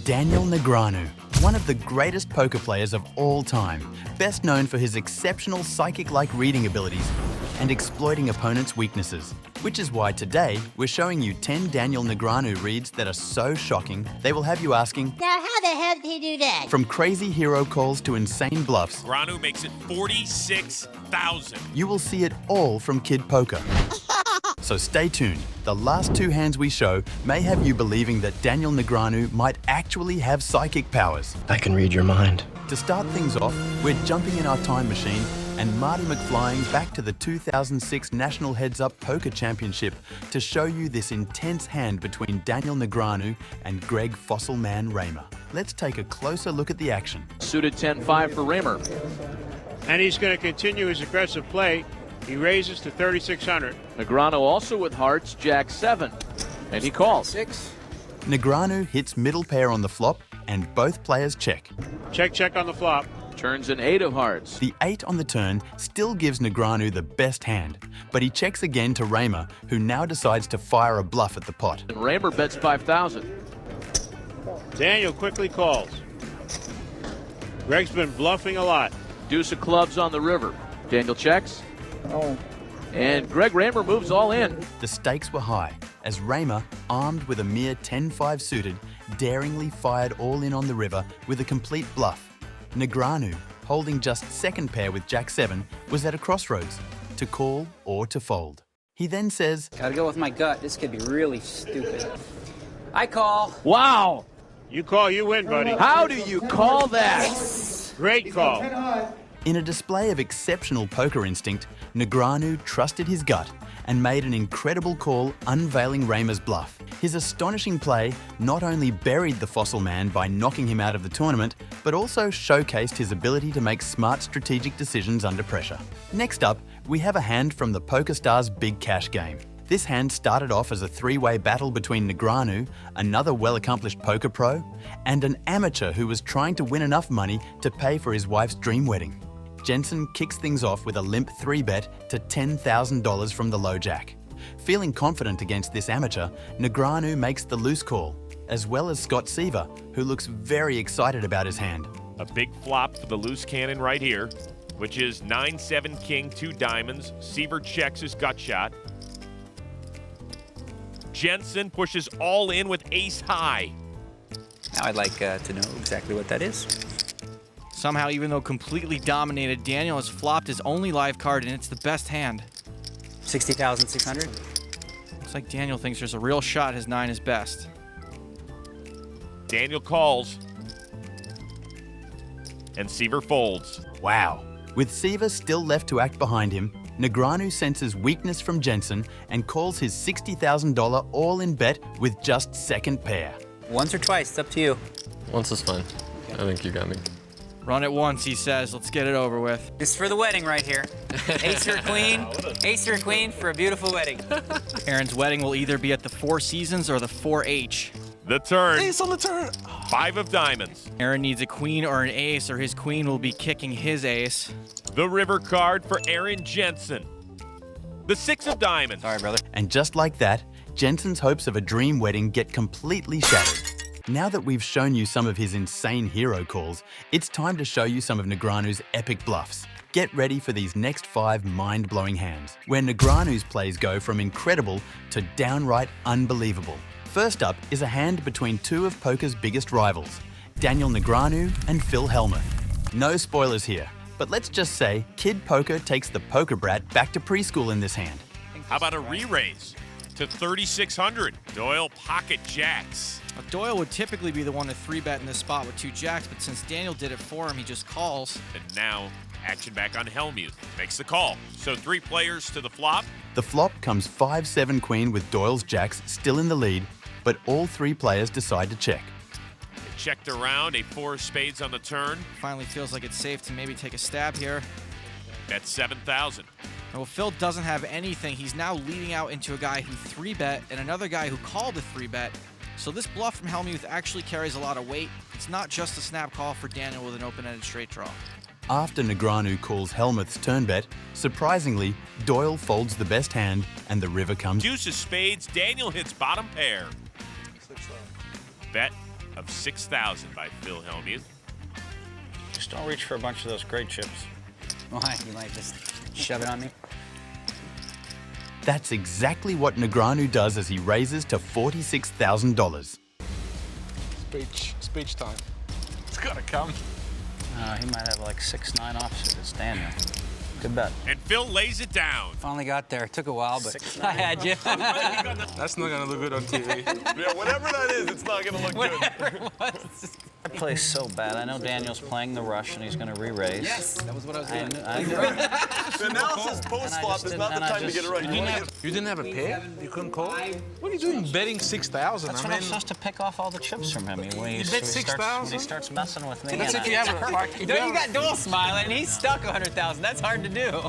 Daniel Negreanu, one of the greatest poker players of all time, best known for his exceptional psychic-like reading abilities and exploiting opponents' weaknesses. Which is why today we're showing you 10 Daniel Negreanu reads that are so shocking they will have you asking, now how the hell did he do that? From crazy hero calls to insane bluffs, Negreanu makes it 46,000. you will see it all from Kid Poker. So stay tuned. The last two hands we show may have you believing that Daniel Negreanu might actually have psychic powers. I can read your mind. To start things off, we're jumping in our time machine and Marty McFlying back to the 2006 National Heads Up Poker Championship to show you this intense hand between Daniel Negreanu and Greg Fossilman Raymer. Let's take a closer look at the action. Suited 10-5 for Raymer. And he's going to continue his aggressive play. He raises to 3,600. Negreanu also with hearts, Jack-7. And he calls. Negreanu hits middle pair on the flop and both players check. Check, check on the flop. Turns an 8 of hearts. The 8 on the turn still gives Negreanu the best hand, but he checks again to Raymer, who now decides to fire a bluff at the pot. And Raymer bets 5,000. Daniel quickly calls. Greg's been bluffing a lot. Deuce of clubs on the river. Daniel checks. And Greg Raymer moves all in. The stakes were high, as Raymer, armed with a mere 10-5 suited, daringly fired all in on the river with a complete bluff. Negreanu, holding just second pair with Jack-7, was at a crossroads, to call or to fold. He then says, Gotta go with my gut. This could be really stupid. I call. Wow! You call, you win, buddy. How do you call that? Great call. in a display of exceptional poker instinct, Negreanu trusted his gut and made an incredible call unveiling Raymer's bluff. His astonishing play not only buried the Fossil Man by knocking him out of the tournament, but also showcased his ability to make smart strategic decisions under pressure. Next up, we have a hand from the PokerStars Big Cash game. This hand started off as a three-way battle between Negreanu, another well-accomplished poker pro, and an amateur who was trying to win enough money to pay for his wife's dream wedding. Jensen kicks things off with a limp 3-bet to $10,000 from the low jack. Feeling confident against this amateur, Negreanu makes the loose call, as well as Scott Seaver, who looks very excited about his hand. A big flop for the loose cannon right here, which is 9-7 king, 2 diamonds. Seaver checks his gut shot. Jensen pushes all in with ace high. Now I'd like to know exactly what that is. Somehow, even though completely dominated, Daniel has flopped his only live card, and it's the best hand. 60,600. Looks like Daniel thinks there's a real shot his 9 is best. Daniel calls. And Seaver folds. Wow. With Seaver still left to act behind him, Negreanu senses weakness from Jensen and calls his $60,000 all-in bet with just second pair. Once or twice, it's up to you. Once is fine. I think you got me. Run it once, he says. Let's get it over with. This is for the wedding right here. Ace or queen. Ace or queen for a beautiful wedding. Aaron's wedding will either be at the Four Seasons or the 4H. The turn. Ace on the turn. 5 of diamonds. Aaron needs a queen or an ace, or his queen will be kicking his ace. The river card for Aaron Jensen. The 6 of diamonds. Sorry, brother. And just like that, Jensen's hopes of a dream wedding get completely shattered. Now that we've shown you some of his insane hero calls, it's time to show you some of Negreanu's epic bluffs. Get ready for these next 5 mind-blowing hands, where Negreanu's plays go from incredible to downright unbelievable. First up is a hand between 2 of poker's biggest rivals, Daniel Negreanu and Phil Hellmuth. No spoilers here, but let's just say Kid Poker takes the poker brat back to preschool in this hand. How about a re-raise to 3,600? Doyle pocket jacks. Now, Doyle would typically be the one to 3-bet in this spot with 2 jacks, but since Daniel did it for him, he just calls. And now, action back on Hellmuth. Makes the call. So 3 players to the flop. The flop comes 5-7 queen with Doyle's jacks still in the lead, but all 3 players decide to check. They checked around, a 4 of spades on the turn. Finally feels like it's safe to maybe take a stab here. Bet 7,000. Well, Phil doesn't have anything. He's now leading out into a guy who 3-bet and another guy who called a 3-bet. So this bluff from Hellmuth actually carries a lot of weight. It's not just a snap call for Daniel with an open-ended straight draw. After Negreanu calls Hellmuth's turn bet, surprisingly, Doyle folds the best hand and the river comes. Deuce of spades, Daniel hits bottom pair. Bet of 6,000 by Phil Hellmuth. Just don't reach for a bunch of those great chips. Why? You might just shove it on me? That's exactly what Negreanu does as he raises to $46,000. Speech time. It's gotta come. He might have like 6'9" opposite. It's Daniel. Good bet. And Phil lays it down. Finally got there. Took a while, but I had you. That's not gonna look good on TV. Yeah, whatever that is, it's not gonna look good. Whatever it was. That play's so bad. I know Daniel's playing the rush and he's going to re-raise. Yes, that was what I was doing. I knew The analysis post-flop is not the time to get it right. You didn't have a pair? You couldn't call? What are you doing betting 6,000? That's what I'm supposed to pick off all the chips from him. When he bet 6,000? When he starts messing with me. That's if you have a... You got Doyle smiling, and he's stuck 100,000. That's hard to do.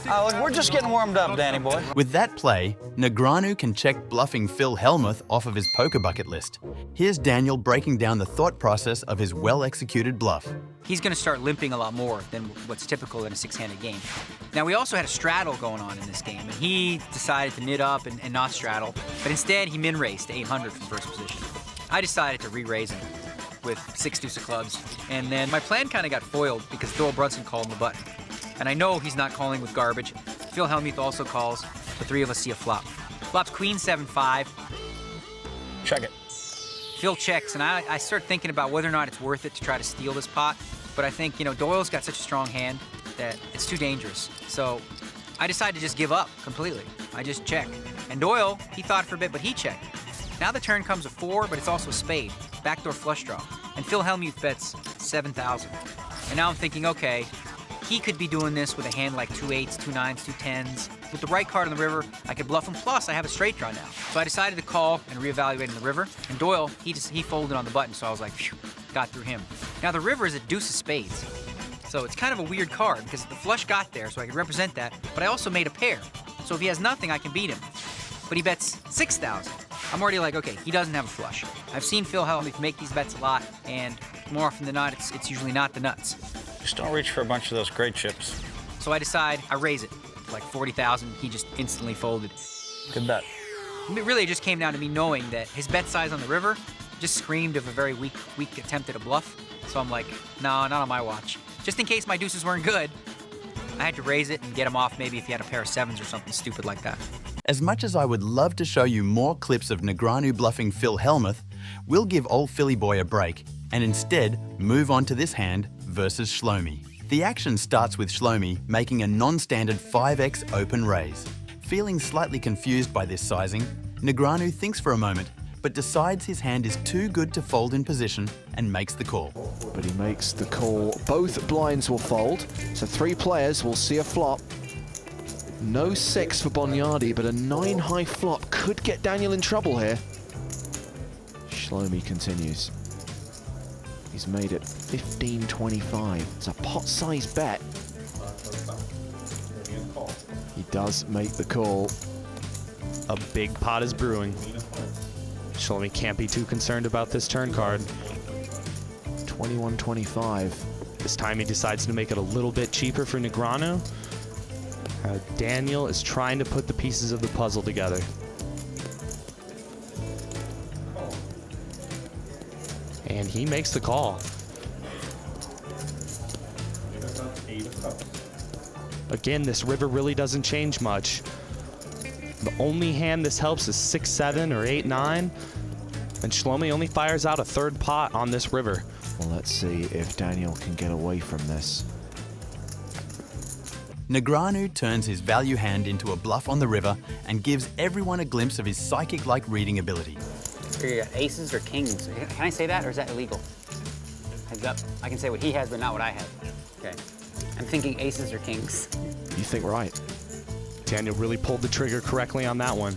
Oh, look, we're just getting warmed up, Danny boy. With that play, Negreanu can check bluffing Phil Hellmuth off of his poker bucket list. Here's Daniel breaking down the thought process of his well-executed bluff. He's going to start limping a lot more than what's typical in a six-handed game. Now, we also had a straddle going on in this game, and he decided to knit up and not straddle, but instead he min-raised to 800 from first position. I decided to re-raise him with 6 deuce of clubs, and then my plan kind of got foiled because Doyle Brunson called the button. And I know he's not calling with garbage. Phil Hellmuth also calls. The three of us see a flop. Flops queen 7-5. Check it. Phil checks, and I start thinking about whether or not it's worth it to try to steal this pot. But I think, Doyle's got such a strong hand that it's too dangerous. So I decided to just give up completely. I just check. And Doyle, he thought for a bit, but he checked. Now the turn comes a 4, but it's also a spade. Backdoor flush draw. And Phil Hellmuth bets 7,000. And now I'm thinking, okay, he could be doing this with a hand like 2 8s, 2 9s, 2 10s. With the right card on the river, I could bluff him, plus I have a straight draw now. So I decided to call and reevaluate in the river. And Doyle, he folded on the button, so I was like, phew, got through him. Now the river is a deuce of spades. So it's kind of a weird card because the flush got there, so I could represent that, but I also made a pair. So if he has nothing, I can beat him. But he bets 6,000. I'm already like, okay, he doesn't have a flush. I've seen Phil Hellmuth make these bets a lot, and more often than not, it's usually not the nuts. Just don't reach for a bunch of those great chips. So I decide, I raise it, like 40,000, he just instantly folded. Good bet. Really, it just came down to me knowing that his bet size on the river just screamed of a very weak attempt at a bluff. So I'm like, no, not on my watch. Just in case my deuces weren't good, I had to raise it and get him off maybe if he had a pair of 7s or something stupid like that. As much as I would love to show you more clips of Negreanu bluffing Phil Hellmuth, we'll give old Philly boy a break and instead move on to this hand versus Shlomi. The action starts with Shlomi making a non-standard 5x open raise. Feeling slightly confused by this sizing, Negreanu thinks for a moment, but decides his hand is too good to fold in position and makes the call. But he makes the call. Both blinds will fold, so 3 players will see a flop. No 6 for Bonyadi, but a 9 high flop could get Daniel in trouble here. Shlomi continues. He's made it 15-25. It's a pot-sized bet. He does make the call. A big pot is brewing. Shlomi can't be too concerned about this turn card. 21-25. This time he decides to make it a little bit cheaper for Negreanu. Daniel is trying to put the pieces of the puzzle together. And he makes the call. Again, this river really doesn't change much. The only hand this helps is 6-7 or 8-9, and Shlomi only fires out a 3rd pot on this river. Well, let's see if Daniel can get away from this. Negreanu turns his value hand into a bluff on the river and gives everyone a glimpse of his psychic-like reading ability. Here you got aces or kings. Can I say that, or is that illegal? Heads up. I can say what he has, but not what I have. Okay. I'm thinking aces or kings. You think right. Daniel really pulled the trigger correctly on that one.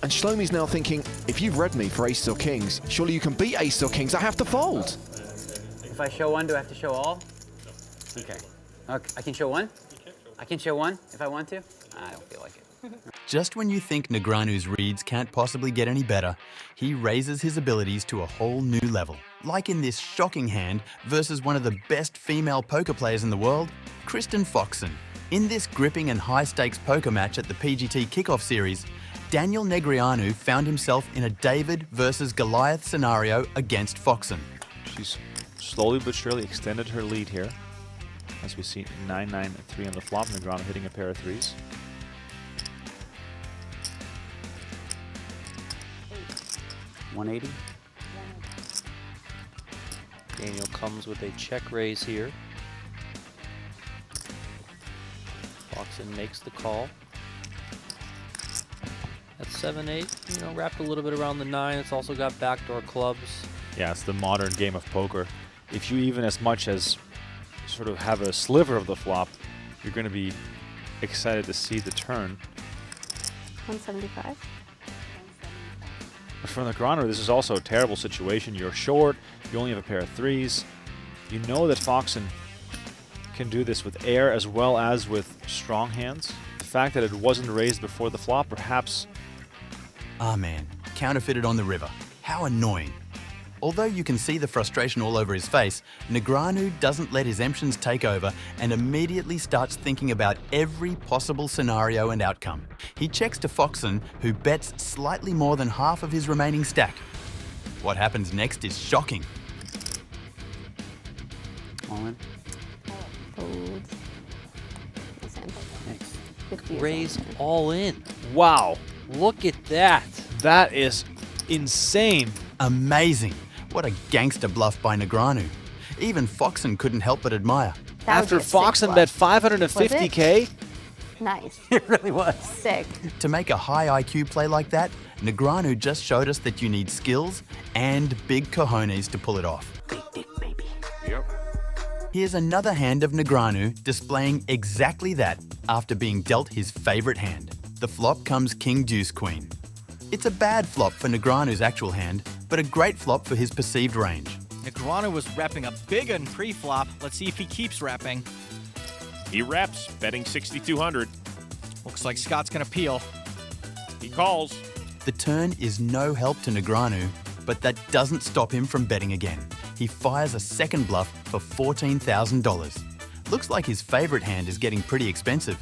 And Shlomi's now thinking, if you've read me for aces or kings, surely you can beat aces or kings. I have to fold. If I show one, do I have to show all? Okay. I can show one? I can show one if I want to? I don't feel like it. Just when you think Negreanu's reads can't possibly get any better, he raises his abilities to a whole new level. Like in this shocking hand versus one of the best female poker players in the world, Kristen Foxen. In this gripping and high-stakes poker match at the PGT Kickoff Series, Daniel Negreanu found himself in a David versus Goliath scenario against Foxen. She's slowly but surely extended her lead here. As we see 9-9-3 on the flop, Negreanu hitting a pair of threes. $180. Daniel comes with a check raise here. Foxen makes the call. That's 7-8, you know, wrapped a little bit around the 9. It's also got backdoor clubs. Yeah, it's the modern game of poker. If you even as much as sort of have a sliver of the flop, you're going to be excited to see the turn. 175. But for Negreanu, this is also a terrible situation. You're short, you only have a pair of threes. You know that Foxen can do this with air as well as with strong hands. The fact that it wasn't raised before the flop, perhaps... Ah man, counterfeited on the river. How annoying. Although you can see the frustration all over his face, Negreanu doesn't let his emptions take over and immediately starts thinking about every possible scenario and outcome. He checks to Foxen, who bets slightly more than half of his remaining stack. What happens next is shocking. All in. Folds. Raise all in. Wow. Look at that. That is insane. Amazing. What a gangster bluff by Negreanu. Even Foxen couldn't help but admire. After Foxen bet 550K? Nice. It really was. Sick. To make a high IQ play like that, Negreanu just showed us that you need skills and big cojones to pull it off. Big dick, baby. Yep. Here's another hand of Negreanu displaying exactly that after being dealt his favorite hand. The flop comes King Deuce Queen. It's a bad flop for Negreanu's actual hand, but a great flop for his perceived range. Negreanu was repping a big un pre-flop. Let's see if he keeps repping. He reps, betting 6,200. Looks like Scott's gonna peel. He calls. The turn is no help to Negreanu, but that doesn't stop him from betting again. He fires a second bluff for $14,000. Looks like his favorite hand is getting pretty expensive.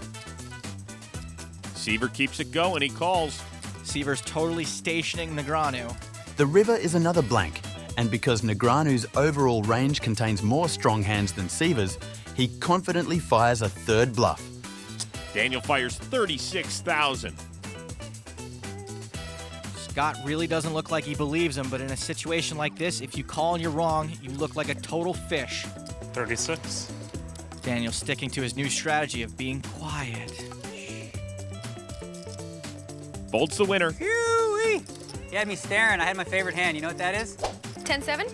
Seaver keeps it going. He calls. Seaver's totally stationing Negreanu. The river is another blank, and because Negreanu's overall range contains more strong hands than Seaver's, he confidently fires a third bluff. Daniel fires 36,000. Scott really doesn't look like he believes him, but in a situation like this, if you call and you're wrong, you look like a total fish. 36. Daniel sticking to his new strategy of being quiet. Folds the winner. Hoo-wee! You had me staring. I had my favorite hand. You know what that is? 10-7?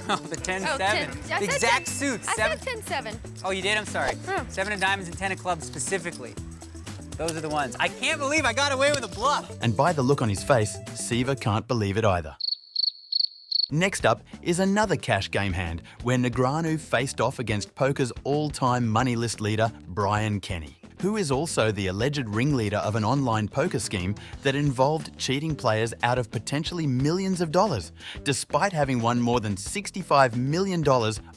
Oh, the 10-7. Oh, 10. The exact suit. I said 10-7. Oh, you did? I'm sorry. 7 of diamonds and 10 of clubs specifically. Those are the ones. I can't believe I got away with a bluff. And by the look on his face, Seaver can't believe it either. Next up is another cash game hand where Negreanu faced off against poker's all-time money list leader, Brian Kenny, who is also the alleged ringleader of an online poker scheme that involved cheating players out of potentially millions of dollars, despite having won more than $65 million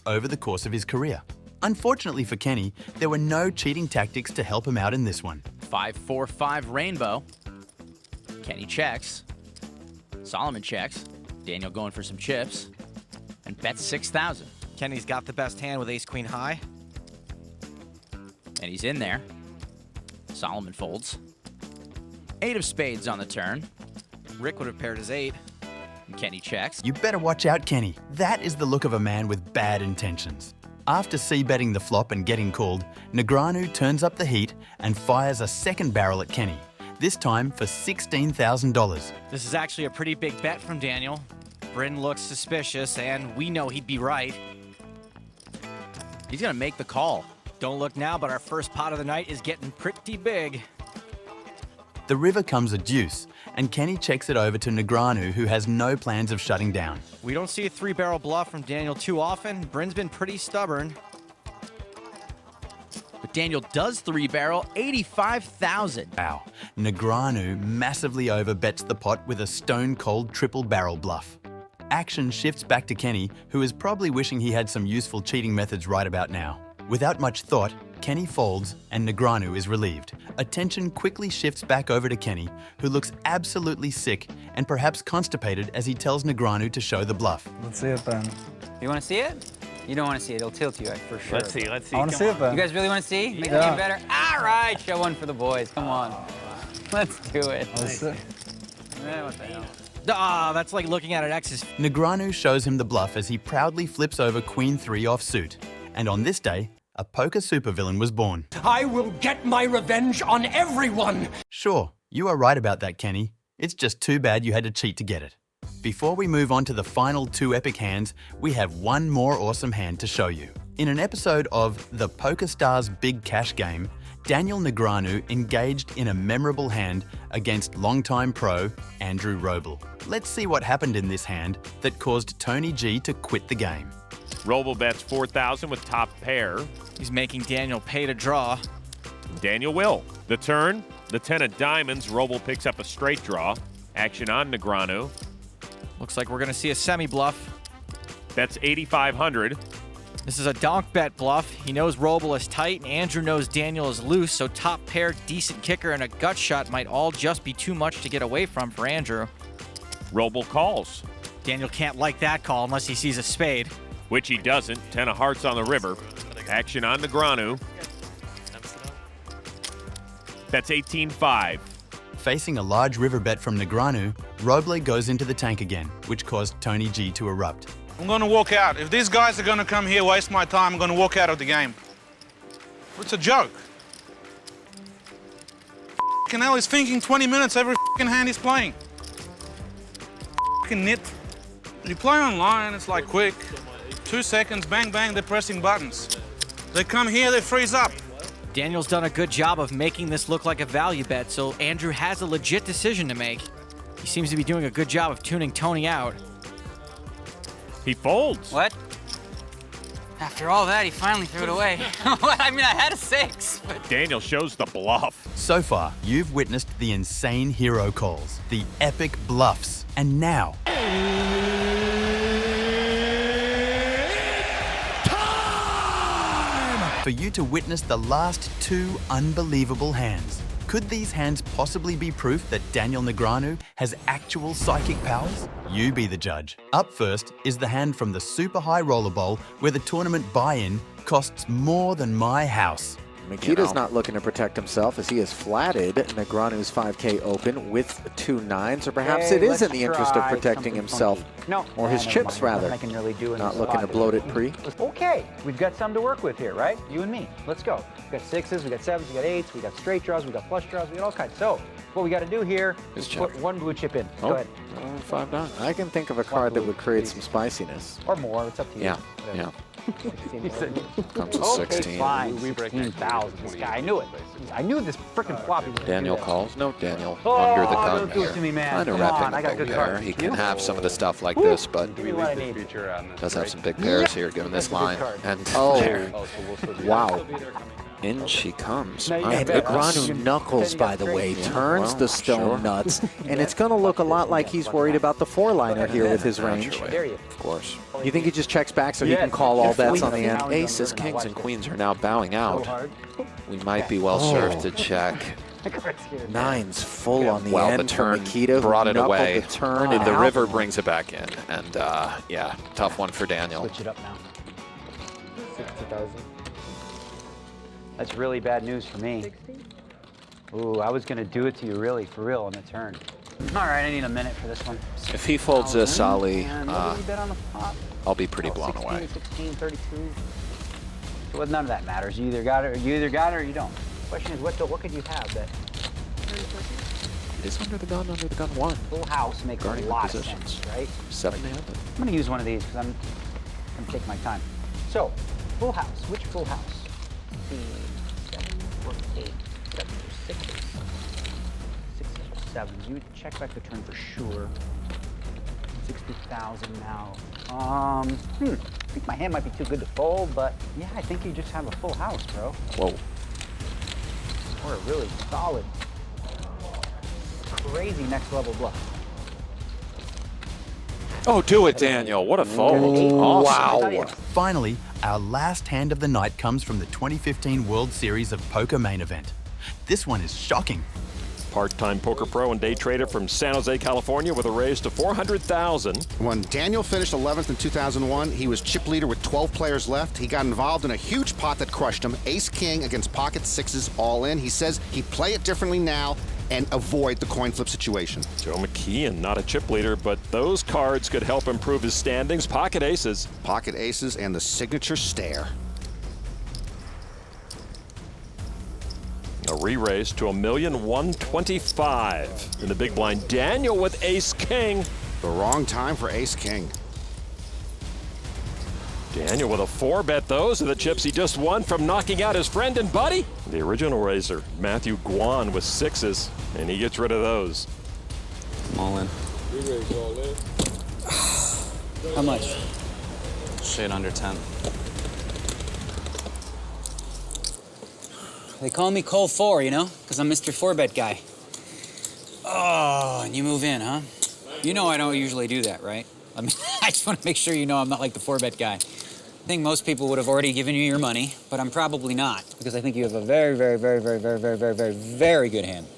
over the course of his career. Unfortunately for Kenny, there were no cheating tactics to help him out in this one. 5-4-5 rainbow. Kenny checks. Solomon checks. Daniel going for some chips. And bets 6,000. Kenny's got the best hand with ace-queen high. And he's in there. Solomon folds. 8 of spades on the turn. Rick would have paired his 8. And Kenny checks. You better watch out, Kenny. That is the look of a man with bad intentions. After c-betting the flop and getting called, Negreanu turns up the heat and fires a second barrel at Kenny, this time for $16,000. This is actually a pretty big bet from Daniel. Bryn looks suspicious, and we know he'd be right. He's gonna make the call. Don't look now, but our first pot of the night is getting pretty big. The river comes a deuce, and Kenny checks it over to Negreanu, who has no plans of shutting down. We don't see a 3-barrel bluff from Daniel too often. Bryn's been pretty stubborn. But Daniel does 3-barrel, 85,000. Wow. Negreanu massively overbets the pot with a stone-cold triple barrel bluff. Action shifts back to Kenny, who is probably wishing he had some useful cheating methods right about now. Without much thought, Kenny folds and Negreanu is relieved. Attention quickly shifts back over to Kenny, who looks absolutely sick and perhaps constipated as he tells Negreanu to show the bluff. Let's see it then. You want to see it? You don't want to see it. It'll tilt you for sure. Let's see. I want to see it then. You guys really want to see? Make the game better? All right, show one for the boys. Come on. Let's do it. Let's see. What the hell? Ah, that's like looking at an X's. Negreanu shows him the bluff as he proudly flips over Queen 3 offsuit. And on this day, a poker supervillain was born. I will get my revenge on everyone! Sure, you are right about that, Kenny. It's just too bad you had to cheat to get it. Before we move on to the final 2 epic hands, we have one more awesome hand to show you. In an episode of The PokerStars Big Cash Game, Daniel Negreanu engaged in a memorable hand against longtime pro Andrew Roble. Let's see what happened in this hand that caused Tony G to quit the game. Roble bets 4,000 with top pair. He's making Daniel pay to draw. Daniel will. The turn, the 10 of diamonds. Roble picks up a straight draw. Action on Negreanu. Looks like we're going to see a semi-bluff. Bets 8,500. This is a donk bet bluff. He knows Roble is tight, and Andrew knows Daniel is loose, so top pair, decent kicker, and a gut shot might all just be too much to get away from for Andrew. Roble calls. Daniel can't like that call unless he sees a spade. Which he doesn't. 10 of hearts on the river. Action on Negreanu. That's 18-5. Facing a large river bet from Negreanu, Roble goes into the tank again, which caused Tony G to erupt. I'm going to walk out. If these guys are going to come here, waste my time, I'm going to walk out of the game. It's a joke. F***ing hell, he's thinking 20 minutes every f***ing hand he's playing. F***ing nit. You play online, it's like quick. 2 seconds, bang, bang, they're pressing buttons. They come here, they freeze up. Daniel's done a good job of making this look like a value bet, so Andrew has a legit decision to make. He seems to be doing a good job of tuning Tony out. He folds. What? After all that, he finally threw it away. I mean, I had a 6. But... Daniel shows the bluff. So far, you've witnessed the insane hero calls, the epic bluffs, and now... for you to witness the last 2 unbelievable hands. Could these hands possibly be proof that Daniel Negreanu has actual psychic powers? You be the judge. Up first is the hand from the Super High Roller Bowl where the tournament buy-in costs more than my house. Mikita's not looking to protect himself as he has flatted Negreanu's 5K open with 2 9s, or perhaps it is in the interest of protecting himself, or his chips rather. Not looking to bloat it pre. Okay, we've got some to work with here, right? You and me. Let's go. We've got 6s, we got 7s, we got 8s, we got straight draws, we got flush draws, we got all kinds. So what we got to do here is put 1 blue chip in. Go ahead. 5 down. I can think of a card that would create some spiciness. Or more. It's up to you. Yeah. Whatever. Yeah. 16 Comes with 16. Fine. 16,000. This guy, I knew it. I knew this freaking flop. Daniel calls. No, Daniel. Oh, under the gun don't do it to me, man. Kind of Come on, wrapping I got up good there. cards. He can have some of the stuff like this, but Give me what I need. does have some big pairs here given this line. And wow. In she comes. And Negreanu knuckles, by the way, turns the stone nuts, and it's going to look a lot like he's worried about the 4-liner here with his range. Of course. You think he just checks back so he can call all bets on the end? Aces, kings, and queens are now bowing out. We might be well served to check. 9's full on the end. The turn Mikita, brought it away. The turn the river brings it back in, and yeah, tough one for Daniel. Switch it up now. 60,000. That's really bad news for me. Ooh, I was gonna do it to you really, for real, on the turn. All right, I need a minute for this one. If he folds this, Ali, I'll be pretty blown 16, away. 16, 32. Well, none of that matters. You either got it, or you don't. The question is, what could you have that? It is under the gun 1. Full house makes a lot of sense, right? 7-handed. I'm gonna use one of these because I'm gonna take my time. So, full house. Which full house? 7 or 8, 7 or 6s. 6s or 7s. You would check back the turn for sure. 60,000 now. I think my hand might be too good to fold, but yeah, I think you just have a full house, bro. Whoa. Or a really solid, crazy next level bluff. Oh, do it, Daniel. What a fold. Awesome. Finally, Our last hand of the night comes from the 2015 World Series of Poker main event. This one is shocking. Part-time poker pro and day trader from San Jose, California, with a raise to $400,000. When Daniel finished 11th in 2001, he was chip leader with 12 players left. He got involved in a huge pot that crushed him. Ace-king against pocket sixes all in. He says he'd play it differently now and avoid the coin flip situation. Joe McKeon, not a chip leader, but those cards could help improve his standings. Pocket aces. Pocket aces and the signature stare. A re-raise to $1,125,000 in the big blind. Daniel with ace-king. The wrong time for ace-king. Daniel with a 4-bet. Those are the chips he just won from knocking out his friend and buddy. The original raiser, Matthew Guan, with sixes, and he gets rid of those. I'm all in. How much? Shade under 10. They call me Cole 4, you know, because I'm Mr. 4-bet guy. Oh, and you move in, huh? You know I don't usually do that, right? I mean, I just want to make sure you know I'm not like the 4-bet guy. I think most people would have already given you your money, but I'm probably not, because I think you have a very, very, very, very, very, very, very, very, very good hand.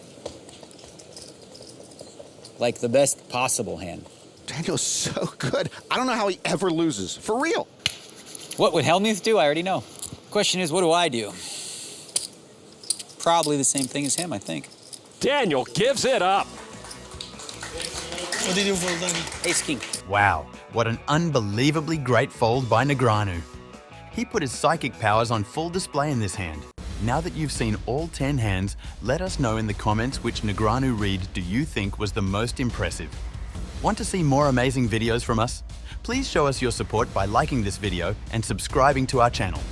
Like the best possible hand. Daniel's so good. I don't know how he ever loses. For real. What would Hellmuth do? I already know. Question is, what do I do? Probably the same thing as him, I think. Daniel gives it up. What did you fold, Danny? Ace-king. Wow, what an unbelievably great fold by Negreanu. He put his psychic powers on full display in this hand. Now that you've seen all 10 hands, let us know in the comments which Negreanu read do you think was the most impressive. Want to see more amazing videos from us? Please show us your support by liking this video and subscribing to our channel.